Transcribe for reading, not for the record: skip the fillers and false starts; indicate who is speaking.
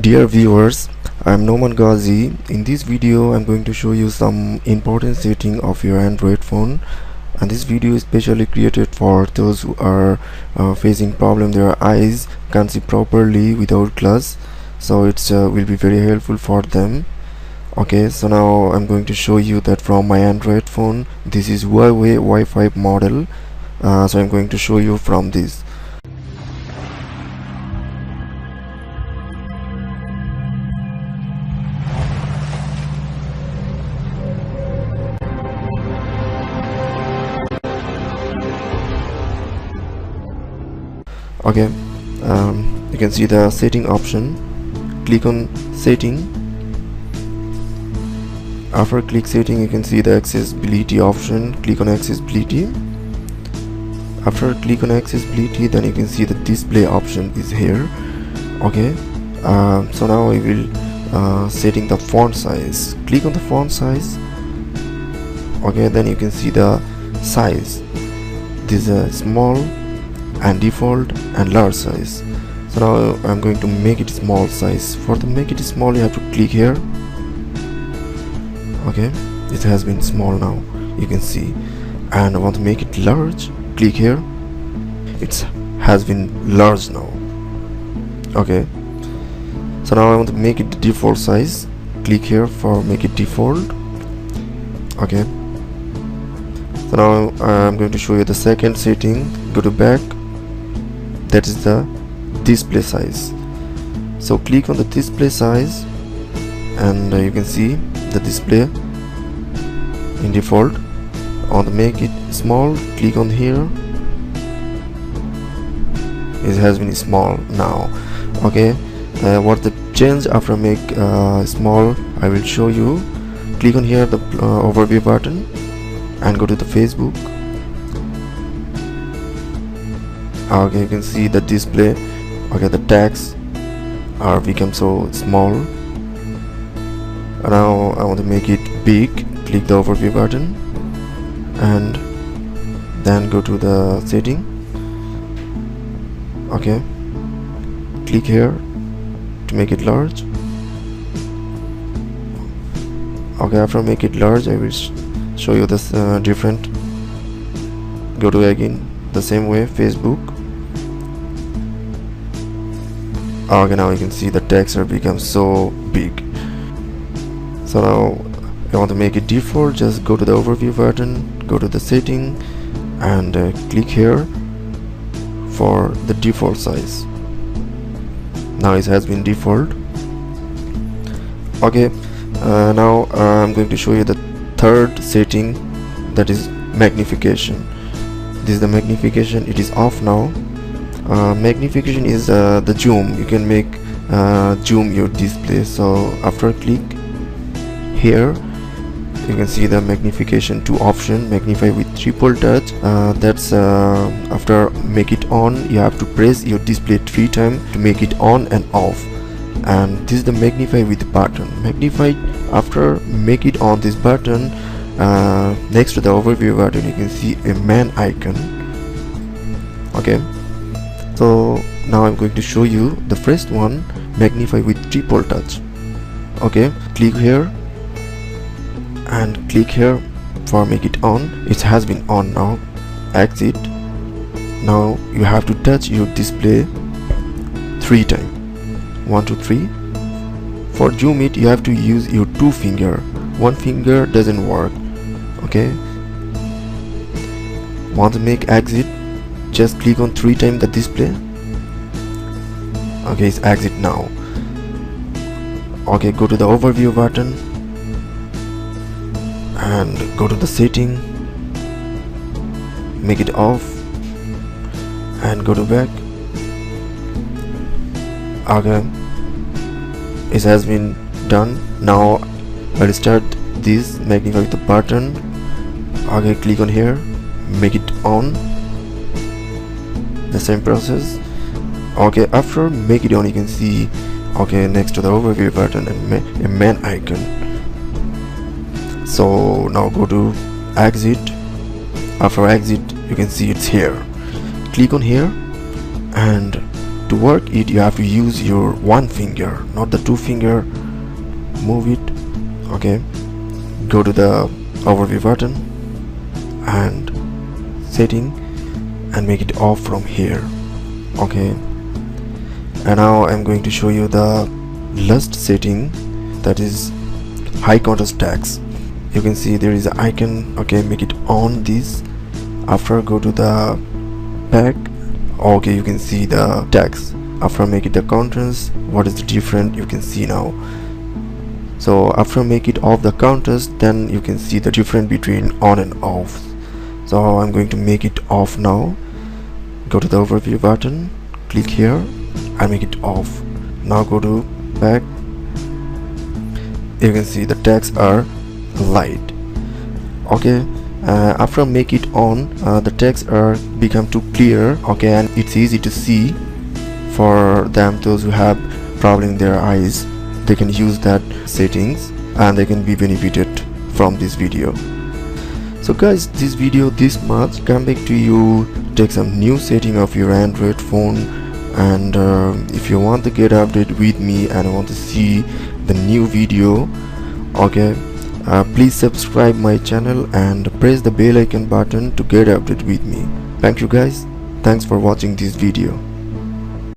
Speaker 1: Dear viewers, I'm Noman. In this video I'm going to show you some important setting of your Android phone, and this video is specially created for those who are facing problem their eyes can't see properly without glass, so it will be very helpful for them. Okay, so now I'm going to show you that from my Android phone. This is Huawei Wi-Fi model, so I'm going to show you from this. Okay, you can see the setting option. Click on setting. After click setting, you can see the accessibility option. Click on accessibility. After click on accessibility, then you can see the display option is here. Okay, so now I will setting the font size. Click on the font size. Okay, then you can see the size. This is small and default and large size. So now I'm going to make it small size. For to make it small, you have to click here. Okay, it has been small now, you can see. And I want to make it large. Click here. It has been large now. Okay, so now I want to make it the default size. Click here for make it default. Okay, so now I'm going to show you the second setting. Go to back. That is the display size. So click on the display size, and you can see the display in default. On the make it small, click on here. It has been small now. Okay, what the change after make small, I will show you. Click on here the overview button and go to the Facebook. Okay, you can see the display. Okay, the text are become so small. Now I want to make it big. Click the overview button and then go to the setting. Okay, click here to make it large. Okay, after make it large, I will show you this different. Go to again the same way Facebook. Okay, now you can see the text are become so big. So now I want to make it default. Just go to the overview button, go to the setting, and click here for the default size. Now it has been default. Okay, now I'm going to show you the third setting, that is magnification. This is the magnification. It is off now. Magnification is the zoom. You can make zoom your display. So after click here, you can see the magnification 2 option. Magnify with triple touch. That's after make it on, you have to press your display 3 times to make it on and off. And this is the magnify with button. Magnify after make it on this button. Next to the overview button, you can see a man icon. Okay, so now I'm going to show you the first one, magnify with triple touch. Okay, click here and click here for make it on. It has been on now. Exit. Now you have to touch your display 3 times. 1 2 3. For zoom it, you have to use your 2 finger. 1 finger doesn't work. Okay, want to make exit, just click on 3 times the display. Okay, it's exit now. Okay, go to the overview button and go to the setting, make it off and go to back. Okay, it has been done. Now I'll start this magnify with the button. Okay, click on here, make it on. The same process. Okay, after make it on, you can see okay next to the overview button a man icon. So now go to exit. After exit, you can see it's here. Click on here and to to work it, you have to use your one finger, not the two finger. Move it. Okay, go to the overview button and setting and make it off from here. Okay, and now I'm going to show you the last setting, that is high contrast text. You can see there is an icon. Okay, make it on this. After, go to the back. Okay, you can see the text. After, make it the contrast. What is the difference? You can see now. So after make it off the contrast, then you can see the difference between on and off. So I'm going to make it off now. Go to the overview button, click here and make it off. Now go to back. You can see the text are light. Okay, after make it on, the text are become too clear. Okay, and it's easy to see for them. Those who have problem in their eyes, they can use that settings and they can be benefited from this video. So guys, this video this much. Come back to you, take some new setting of your Android phone, and if you want to get update with me and want to see the new video, okay, please subscribe my channel and press the bell icon button to get update with me. Thank you guys, thanks for watching this video.